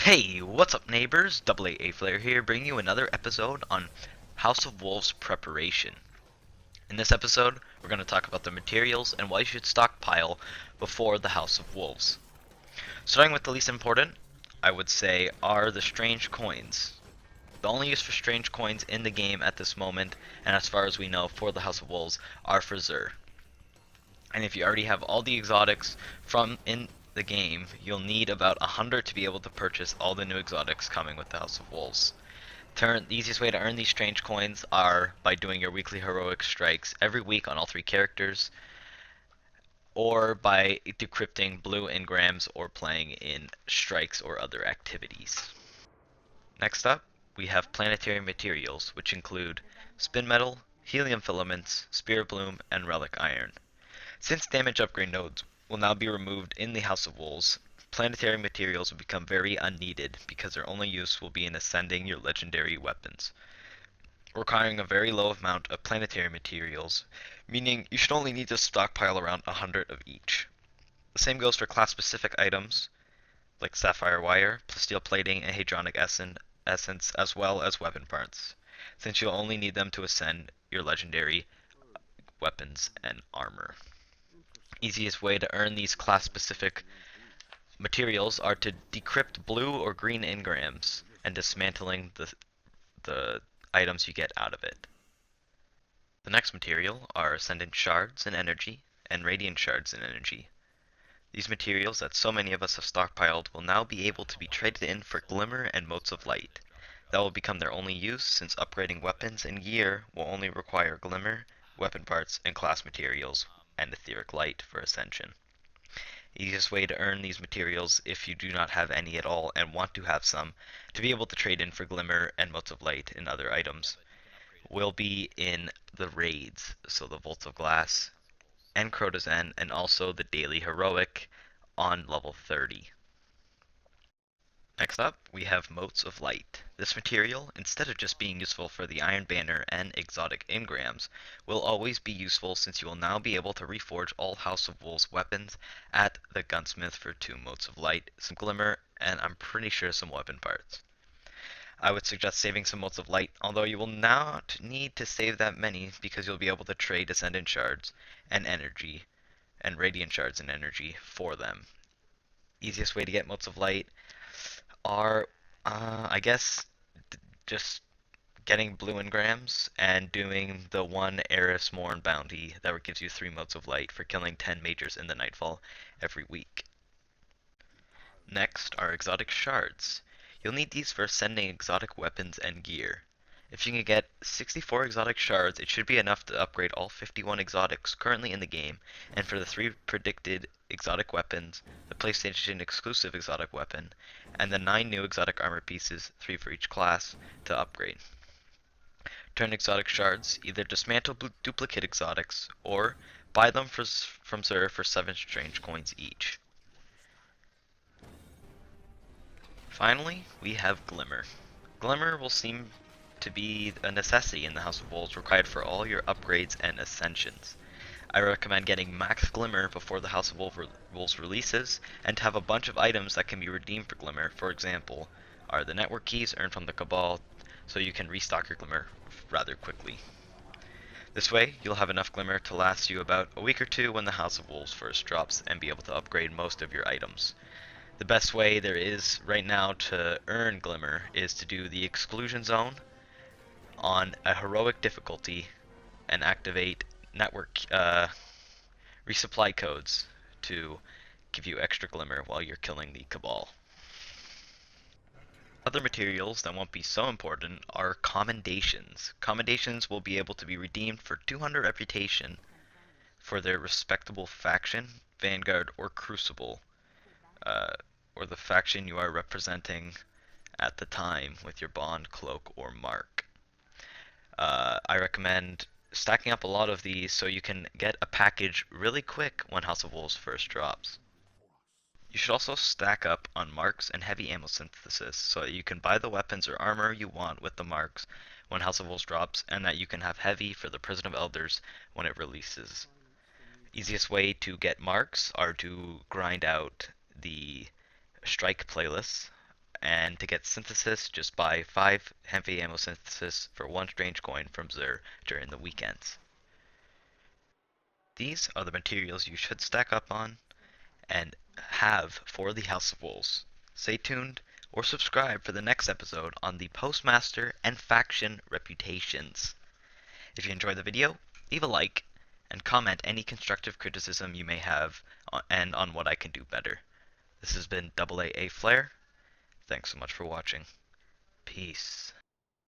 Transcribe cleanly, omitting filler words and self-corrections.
Hey, what's up neighbors? AA Flare here, bringing you another episode on House of Wolves preparation. In this episode, we're going to talk about the materials and why you should stockpile before the House of Wolves. Starting with the least important, I would say, are the strange coins. The only use for strange coins in the game at this moment, and as far as we know for the House of Wolves, are for Xur. And if you already have all the exotics from in the game, you'll need about 100 to be able to purchase all the new exotics coming with the House of Wolves. The easiest way to earn these strange coins are by doing your weekly heroic strikes every week on all three characters, or by decrypting blue engrams or playing in strikes or other activities. Next up, we have planetary materials, which include spin metal, helium filaments, spirit bloom, and relic iron. Since damage upgrade nodes will now be removed in the House of Wolves, planetary materials will become very unneeded because their only use will be in ascending your legendary weapons, requiring a very low amount of planetary materials, meaning you should only need to stockpile around 100 of each. The same goes for class-specific items like sapphire wire, steel plating, and hadronic essence, as well as weapon parts, since you'll only need them to ascend your legendary weapons and armor. Easiest way to earn these class-specific materials are to decrypt blue or green engrams and dismantling the items you get out of it. The next material are Ascendant Shards and Energy, and Radiant Shards and Energy. These materials that so many of us have stockpiled will now be able to be traded in for Glimmer and Motes of Light. That will become their only use, since upgrading weapons and gear will only require Glimmer, weapon parts, and class materials, and Etheric Light for Ascension. Easiest way to earn these materials, if you do not have any at all and want to have some, to be able to trade in for Glimmer and Motes of Light and other items, will be in the raids, so the Volts of Glass and Crota's End, and also the Daily Heroic on level 30. Next up, we have Motes of Light. This material, instead of just being useful for the Iron Banner and exotic engrams, will always be useful since you will now be able to reforge all House of Wolves weapons at the Gunsmith for 2 Motes of Light, some Glimmer, and I'm pretty sure some weapon parts. I would suggest saving some Motes of Light, although you will not need to save that many because you'll be able to trade Ascendant Shards and Energy, and Radiant Shards and Energy for them. Easiest way to get Motes of Light are, I guess, just getting blue engrams and doing the one Eris Morn bounty that gives you 3 Motes of Light for killing 10 majors in the Nightfall every week. Next are exotic shards. You'll need these for ascending exotic weapons and gear. If you can get 64 exotic shards, it should be enough to upgrade all 51 exotics currently in the game, and for the 3 predicted exotic weapons, the PlayStation exclusive exotic weapon, and the 9 new exotic armor pieces, 3 for each class, to upgrade. Turn exotic shards, either dismantle duplicate exotics, or buy them from Xur for 7 strange coins each. Finally, we have Glimmer. Glimmer will seem to be a necessity in the House of Wolves, required for all your upgrades and ascensions. I recommend getting max Glimmer before the House of Wolves releases, and to have a bunch of items that can be redeemed for Glimmer. For example, are the network keys earned from the Cabal, so you can restock your Glimmer rather quickly. This way, you'll have enough Glimmer to last you about a week or 2 when the House of Wolves first drops, and be able to upgrade most of your items. The best way there is right now to earn Glimmer is to do the Exclusion Zone on a heroic difficulty and activate network resupply codes to give you extra Glimmer while you're killing the Cabal. Other materials that won't be so important are commendations. Commendations will be able to be redeemed for 200 reputation for their respectable faction, Vanguard, or Crucible, or the faction you are representing at the time with your bond, cloak, or mark. I recommend stacking up a lot of these so you can get a package really quick when House of Wolves first drops. You should also stack up on marks and heavy ammo synthesis so that you can buy the weapons or armor you want with the marks when House of Wolves drops, and that you can have heavy for the Prison of Elders when it releases. Easiest way to get marks are to grind out the strike playlists and to get synthesis, just buy 5 heavy ammo synthesis for 1 strange coin from Xur during the weekends. These are the materials you should stack up on and have for the House of Wolves. Stay tuned or subscribe for the next episode on the Postmaster and faction reputations. If you enjoyed the video, leave a like and comment any constructive criticism you may have and on what I can do better. This has been AA Flare. Thanks so much for watching. Peace.